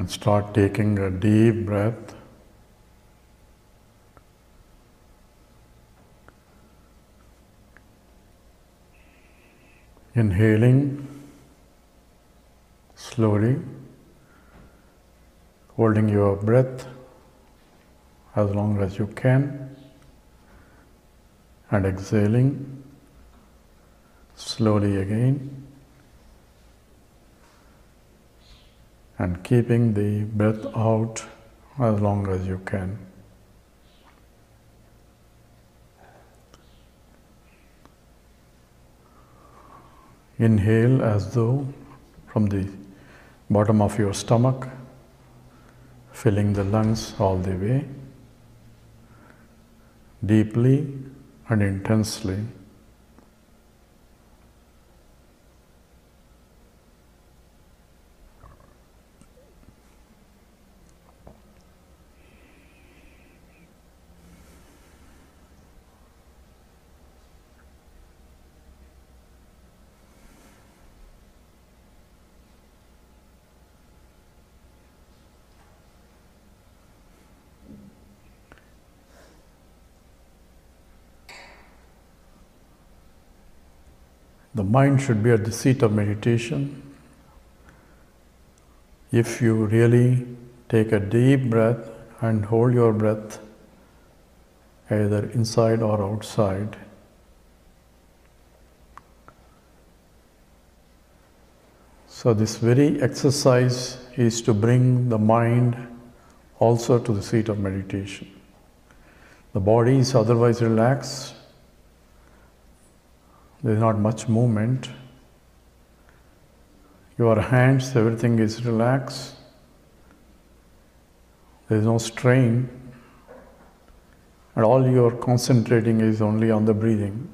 And start taking a deep breath. Inhaling slowly, holding your breath as long as you can, and exhaling slowly again, and keeping the breath out as long as you can. Inhale as though from the bottom of your stomach, filling the lungs all the way, deeply and intensely. The mind should be at the seat of meditation. If you really take a deep breath and hold your breath either inside or outside, so this very exercise is to bring the mind also to the seat of meditation. The body is otherwise relaxed. There is not much movement. Your hands, everything is relaxed. There is no strain. And all you are concentrating is only on the breathing.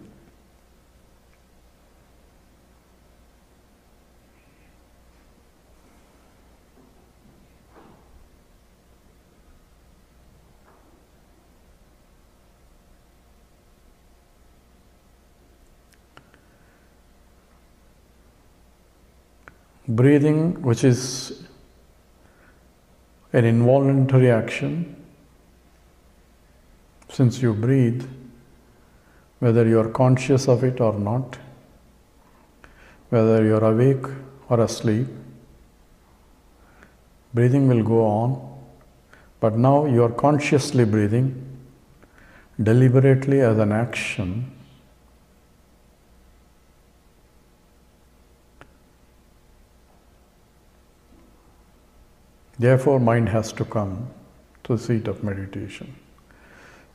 Breathing, which is an involuntary action, since you breathe, whether you are conscious of it or not, whether you are awake or asleep, breathing will go on, but now you are consciously breathing, deliberately as an action. Therefore, mind has to come to the seat of meditation.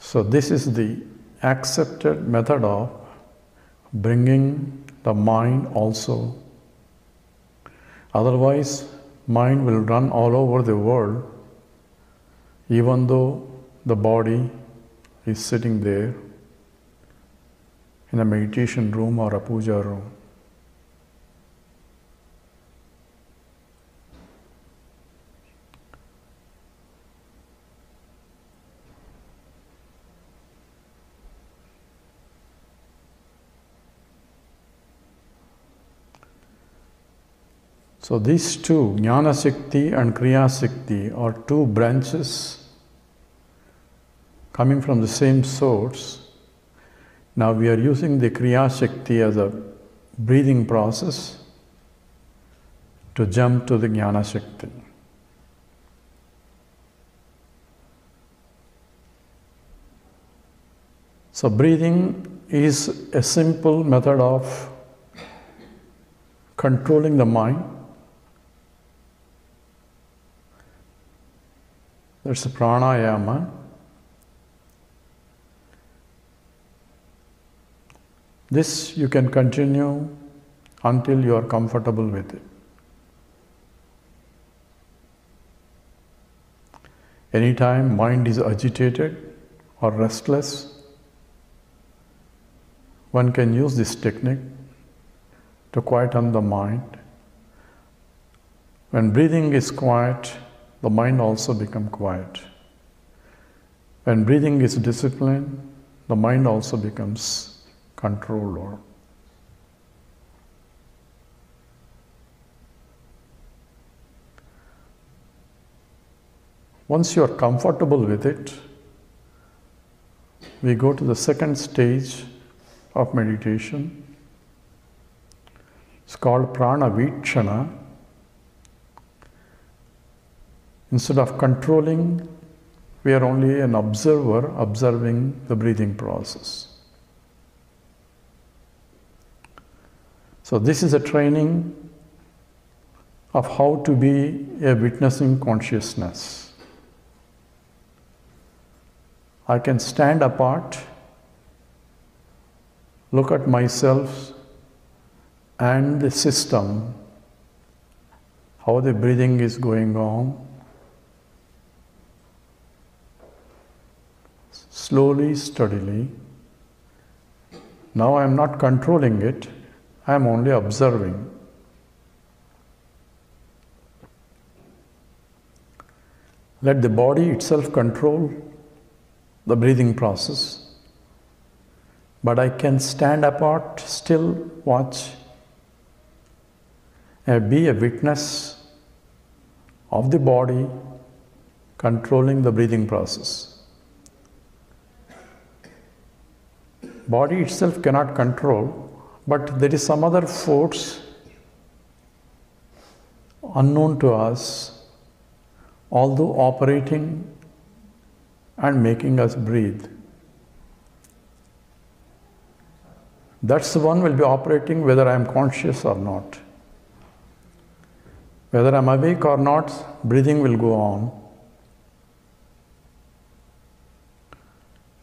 So this is the accepted method of bringing the mind also. Otherwise, mind will run all over the world, even though the body is sitting there in a meditation room or a puja room. So these two, Jnana Shakti and Kriya Shakti, are two branches coming from the same source. Now we are using the Kriya Shakti as a breathing process to jump to the Jnana Shakti. So breathing is a simple method of controlling the mind. That's a pranayama. This you can continue until you are comfortable with it. Anytime mind is agitated or restless, one can use this technique to quieten the mind. When breathing is quiet, the mind also becomes quiet. When breathing is disciplined, the mind also becomes controlled. Once you are comfortable with it, we go to the second stage of meditation. It's called prana vikshana. Instead of controlling, we are only an observer observing the breathing process. So this is a training of how to be a witnessing consciousness. I can stand apart, look at myself and the system, how the breathing is going on. Slowly, steadily. Now I am not controlling it, I am only observing. Let the body itself control the breathing process, but I can stand apart, still watch, and be a witness of the body controlling the breathing process. Body itself cannot control, but there is some other force unknown to us, although operating and making us breathe. That's the one will be operating whether I am conscious or not. Whether I am awake or not, breathing will go on.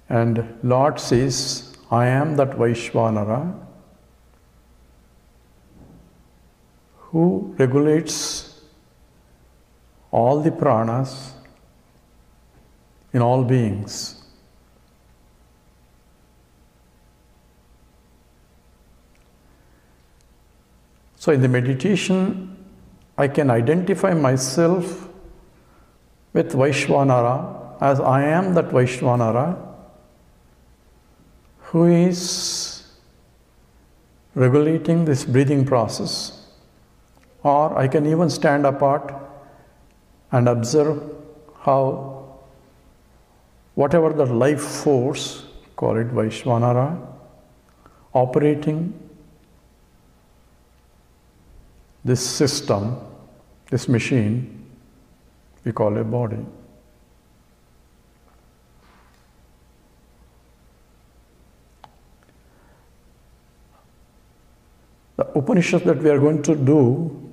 And Lord says, I am that Vaishvanara who regulates all the pranas in all beings. So in the meditation, I can identify myself with Vaishvanara as I am that Vaishvanara who is regulating this breathing process. Or I can even stand apart and observe how whatever the life force, call it Vaishvanara, operating this system, this machine, we call a body. The Upanishad that we are going to do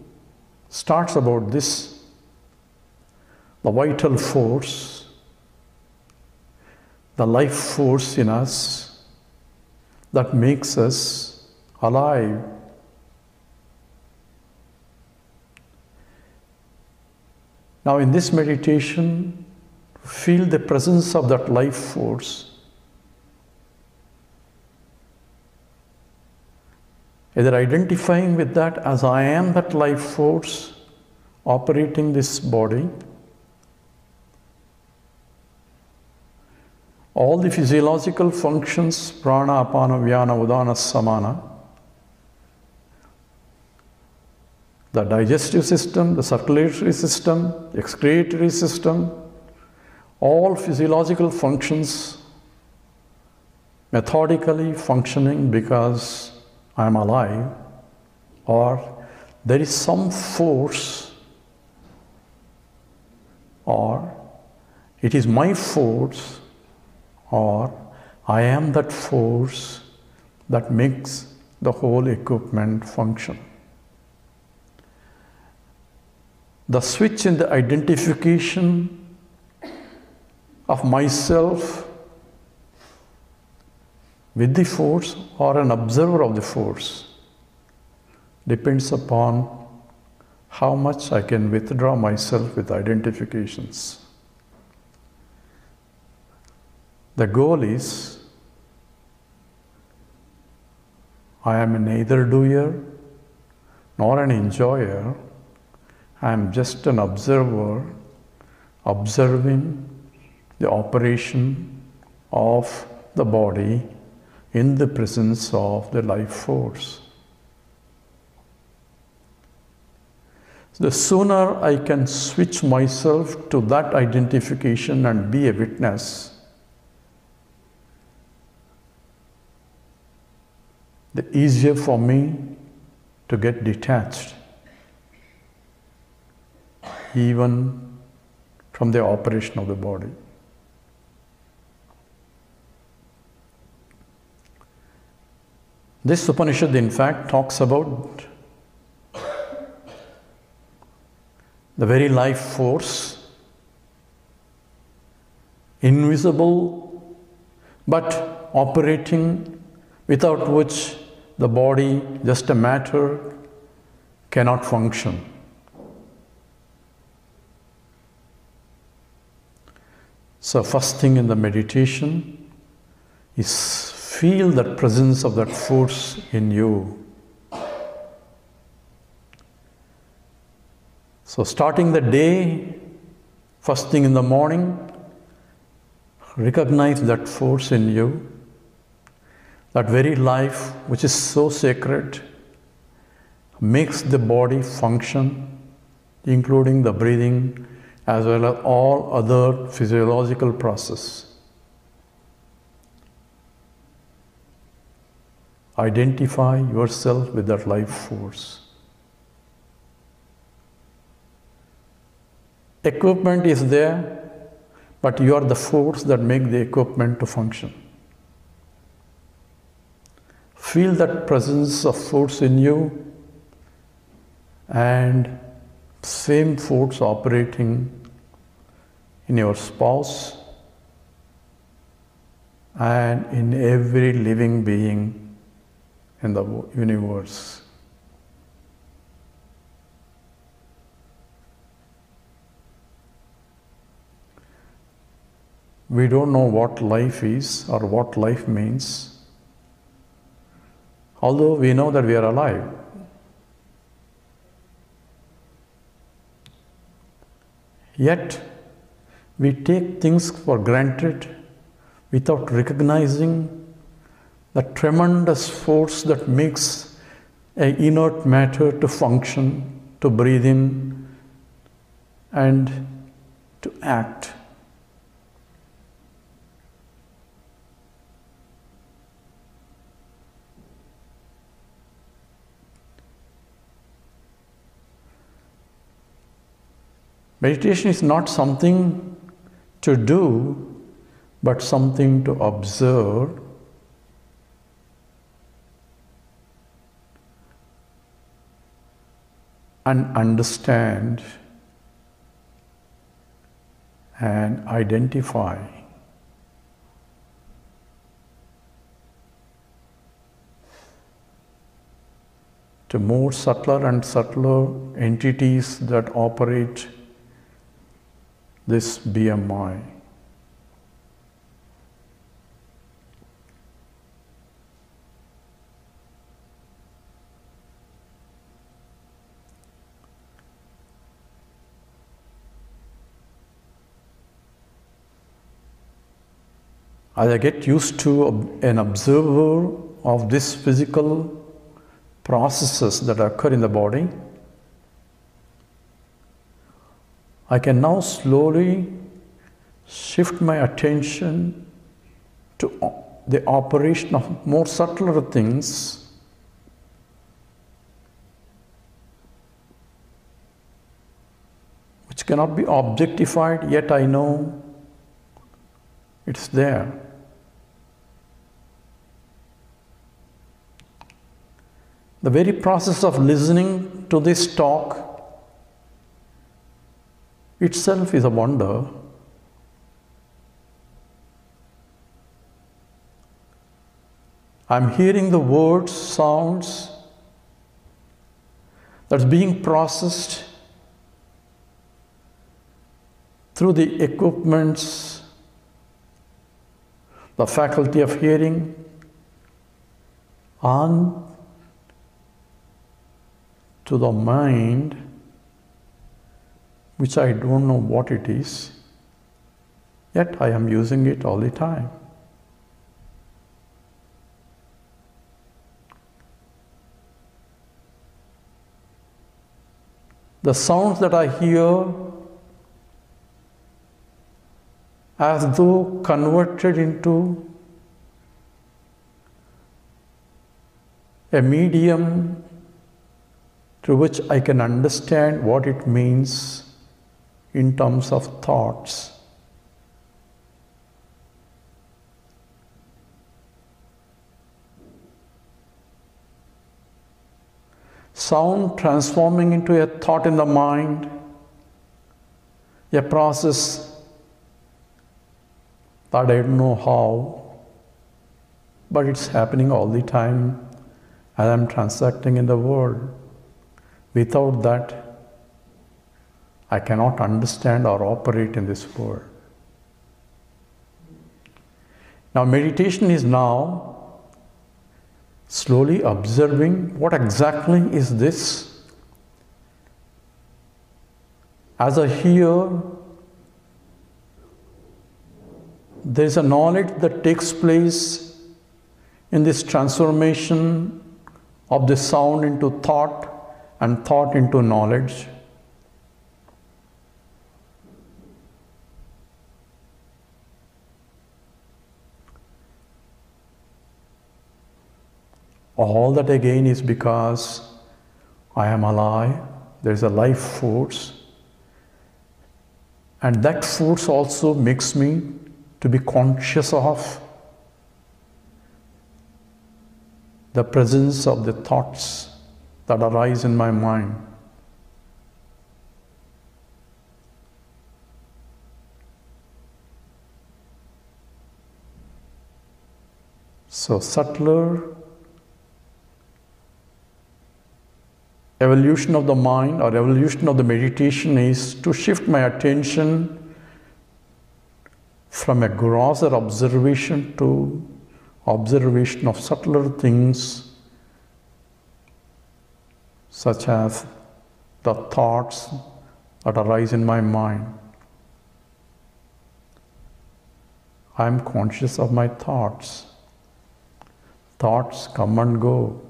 starts about this, the vital force, the life force in us that makes us alive. Now in this meditation, feel the presence of that life force. Either identifying with that as I am that life force operating this body, all the physiological functions, prana, apana, vyana, udana, samana, the digestive system, the circulatory system, the excretory system, all physiological functions methodically functioning because I am alive, or there is some force, or it is my force, or I am that force that makes the whole equipment function. The switch in the identification of myself with the force or an observer of the force depends upon how much I can withdraw myself with identifications. The goal is, I am neither doer nor an enjoyer, I am just an observer observing the operation of the body in the presence of the life force. The sooner I can switch myself to that identification and be a witness, the easier for me to get detached, even from the operation of the body. This Upanishad, in fact, talks about the very life force, invisible but operating, without which the body, just a matter, cannot function. So first thing in the meditation is feel that presence of that force in you. So starting the day, first thing in the morning, recognize that force in you, that very life which is so sacred, makes the body function, including the breathing as well as all other physiological processes. Identify yourself with that life force. Equipment is there, but you are the force that makes the equipment to function. Feel that presence of force in you and same force operating in your spouse and in every living being in the universe. We don't know what life is or what life means, although we know that we are alive. Yet, we take things for granted without recognizing the tremendous force that makes an inert matter to function, to breathe in, and to act. Meditation is not something to do, but something to observe and understand and identify. To more subtler and subtler entities that operate this BMI. As I get used to an observer of these physical processes that occur in the body, I can now slowly shift my attention to the operation of more subtler things which cannot be objectified, yet I know it's there. The very process of listening to this talk itself is a wonder. I'm hearing the words, sounds that's being processed through the equipments, the faculty of hearing, on to the mind, which I don't know what it is, yet I am using it all the time. The sounds that I hear as though converted into a medium through which I can understand what it means in terms of thoughts. Sound transforming into a thought in the mind, a process that I don't know how, but it's happening all the time as I'm transacting in the world. Without that, I cannot understand or operate in this world. Now, meditation is now slowly observing what exactly is this. As I hear, there is a knowledge that takes place in this transformation of the sound into thought and thought into knowledge. All that again is because I am alive, there is a life force, and that force also makes me to be conscious of the presence of the thoughts that arise in my mind. So subtler evolution of the mind or evolution of the meditation is to shift my attention from a grosser observation to observation of subtler things, such as the thoughts that arise in my mind. I am conscious of my thoughts. Thoughts come and go.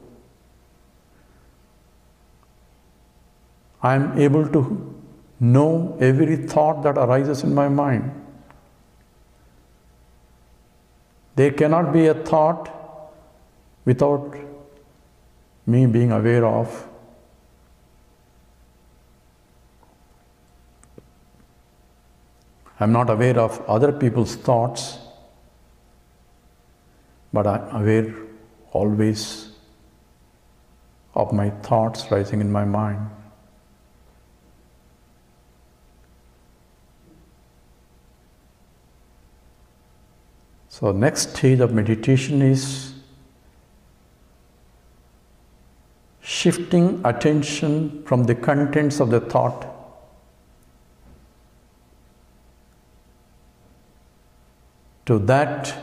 I am able to know every thought that arises in my mind. There cannot be a thought without me being aware of. I am not aware of other people's thoughts, but I am aware always of my thoughts rising in my mind. So next stage of meditation is shifting attention from the contents of the thought to that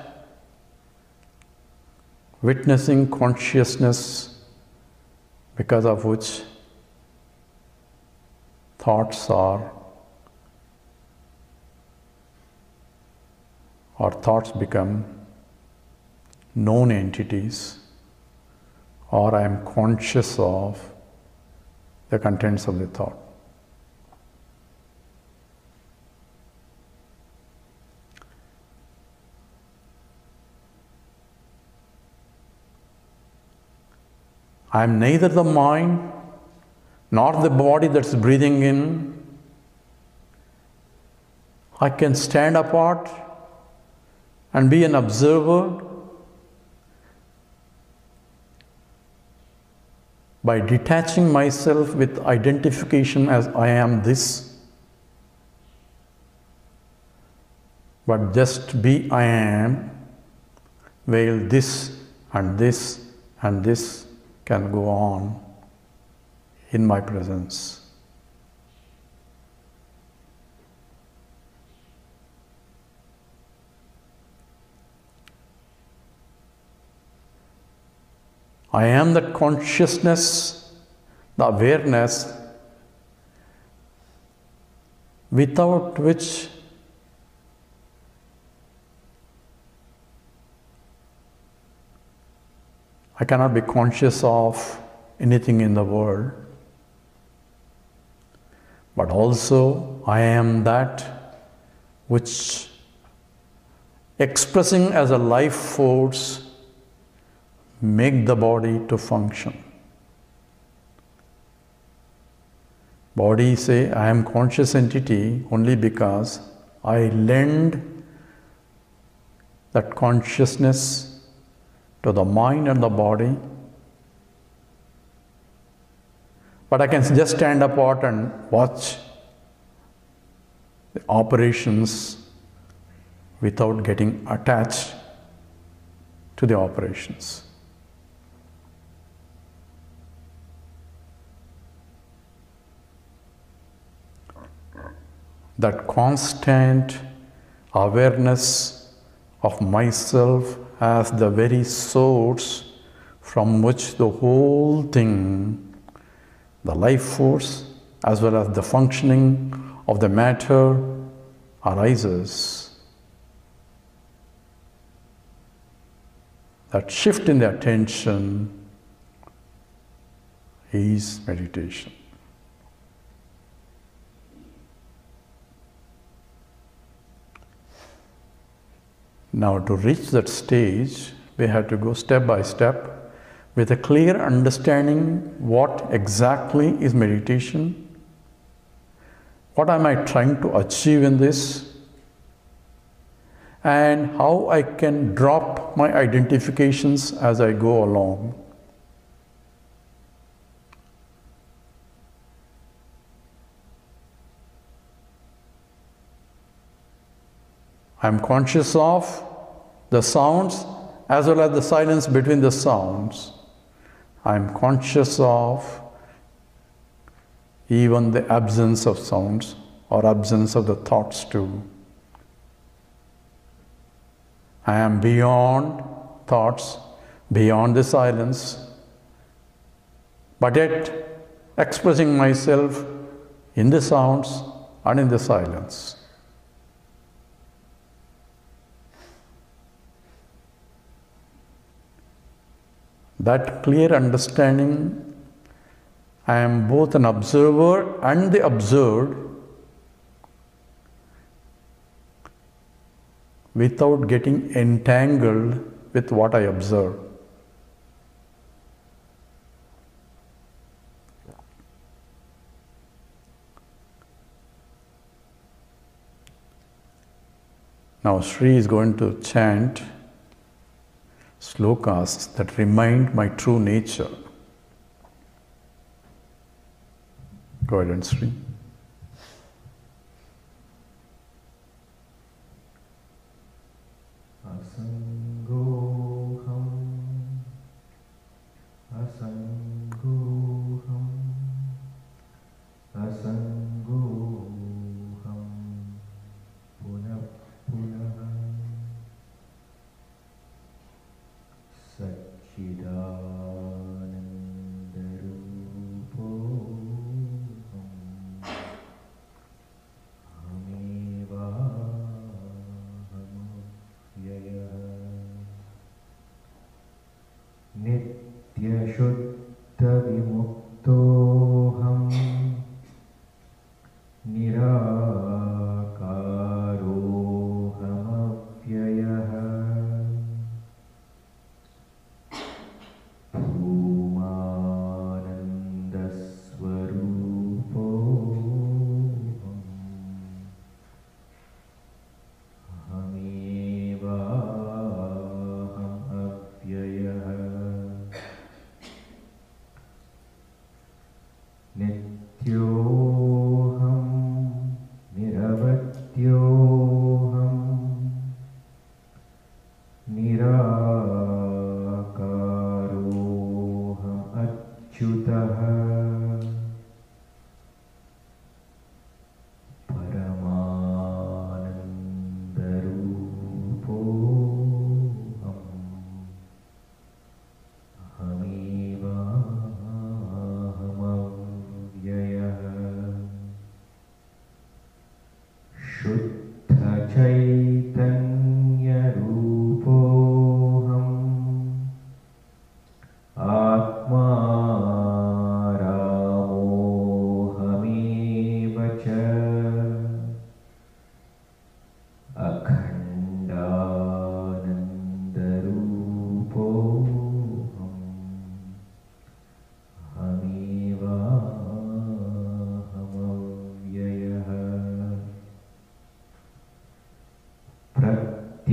witnessing consciousness because of which thoughts are, or thoughts become known entities, or I am conscious of the contents of the thought. I am neither the mind nor the body that's breathing in. I can stand apart and be an observer by detaching myself with identification as I am this, but just be I am, while this and this and this can go on in my presence. I am that consciousness, the awareness, without which I cannot be conscious of anything in the world. but also I am that which expressing as a life force make the body to function. Body say I am conscious entity only because I lend that consciousness to the mind and the body. But I can just stand apart and watch the operations without getting attached to the operations. That constant awareness of myself as the very source from which the whole thing, the life force as well as the functioning of the matter arises. That shift in the attention is meditation. Now, to reach that stage, we have to go step by step with a clear understanding what exactly is meditation, what am I trying to achieve in this, and how I can drop my identifications as I go along. I am conscious of the sounds as well as the silence between the sounds. I am conscious of even the absence of sounds or absence of the thoughts too. I am beyond thoughts, beyond the silence, but yet expressing myself in the sounds and in the silence. That clear understanding, I am both an observer and the observed, without getting entangled with what I observe. Now Sri is going to chant slokas that remind my true nature. Go ahead and Sri.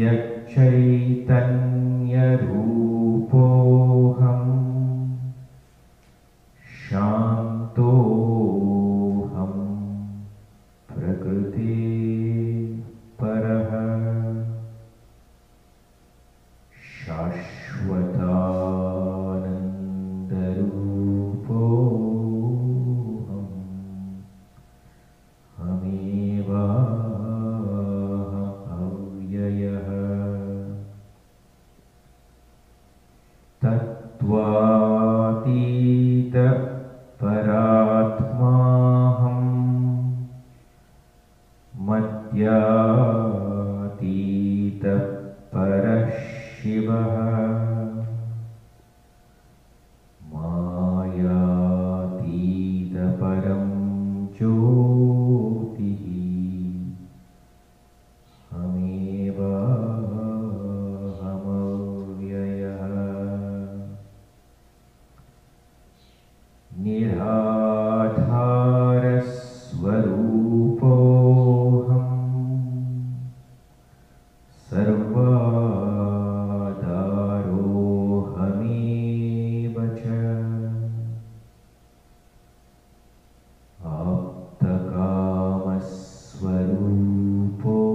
सत्यचैतन्यरूपोऽहं शान्तोऽहं प्रकृते परः शाश्वतानन्दरूपोऽहम् अव्ययः तत्त्वातीत परात्माहं मद्यातीत परः शिवः मायातीत परं ज्योतिः अहमेवाहमव्ययः निराधारस्वरूपोऽहं सर्वाधारोऽहमेव च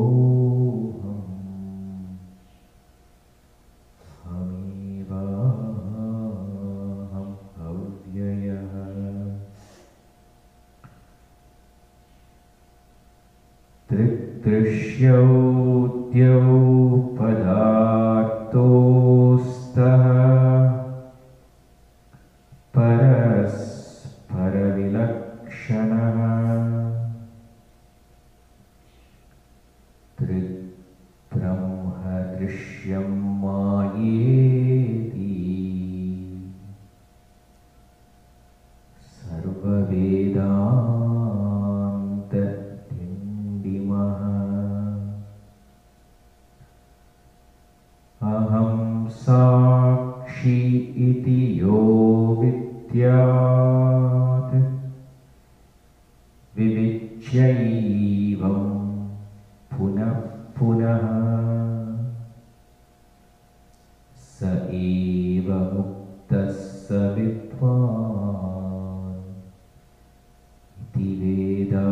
आप्तकामस्वरूपोऽहम् अहमेवाहम् अव्ययः दृश्यौद्यौ पदार्थोऽस्तः परस्परविलक्षणः दृग्ब्रह्म दृश्यं मायेति सर्ववेदान्तदिण्डिमः अहं साक्षी इति यो विद्यात् विविच्यैवं पुनः पुनः स एव मुक्तः स विद्वान् इति वेदान्तदिण्डिमः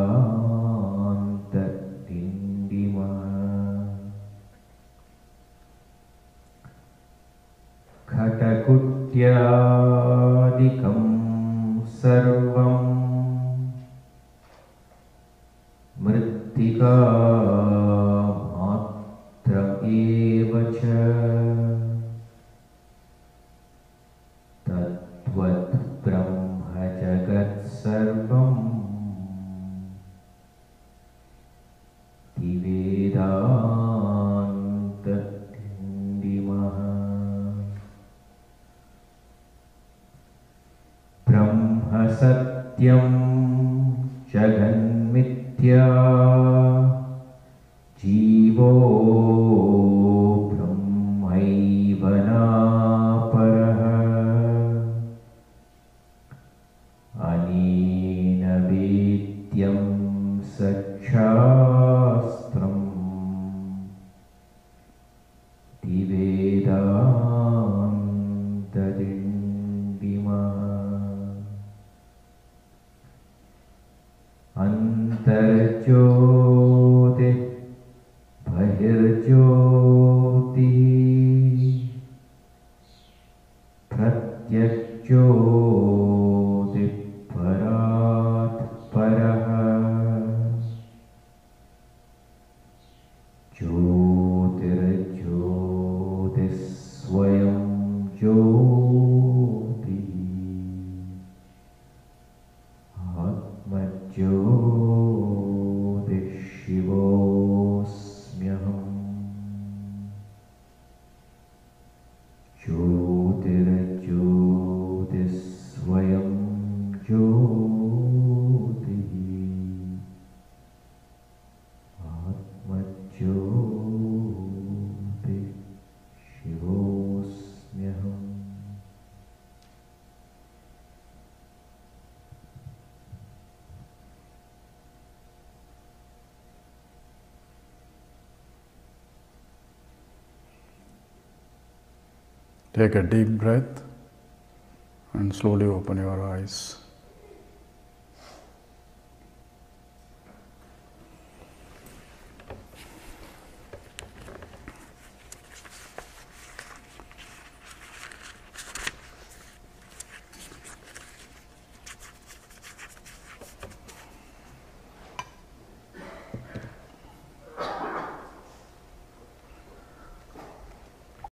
घटकुट्यादिकं सर्वं मृत्तिका मात्र एव च तद्वत् ब्रह्म जगत् सर्वम् इति वेदान्तदिण्डिमः ब्रह्म सत्यं जगन्मिथ्या जीवो ब्रह्मैव नापरः अनेन वेद्यं सच्छास्त्रम् इति वेदान्तदिण्डिमः अन्तर्ज्योतिः बहिर्ज्योतिः प्रत्यग्ज्योतिः परात् परः ज्योतिर्ज्योतिः स्वयं ज्योतिः आत्मज्योतिः शिवोऽस्म्यहम् ज्योतिर्ज्योतिः स्वयं ज्योतिः आत्मज्योतिः शिवोऽस्म्यहम् Take a deep breath and slowly open your eyes.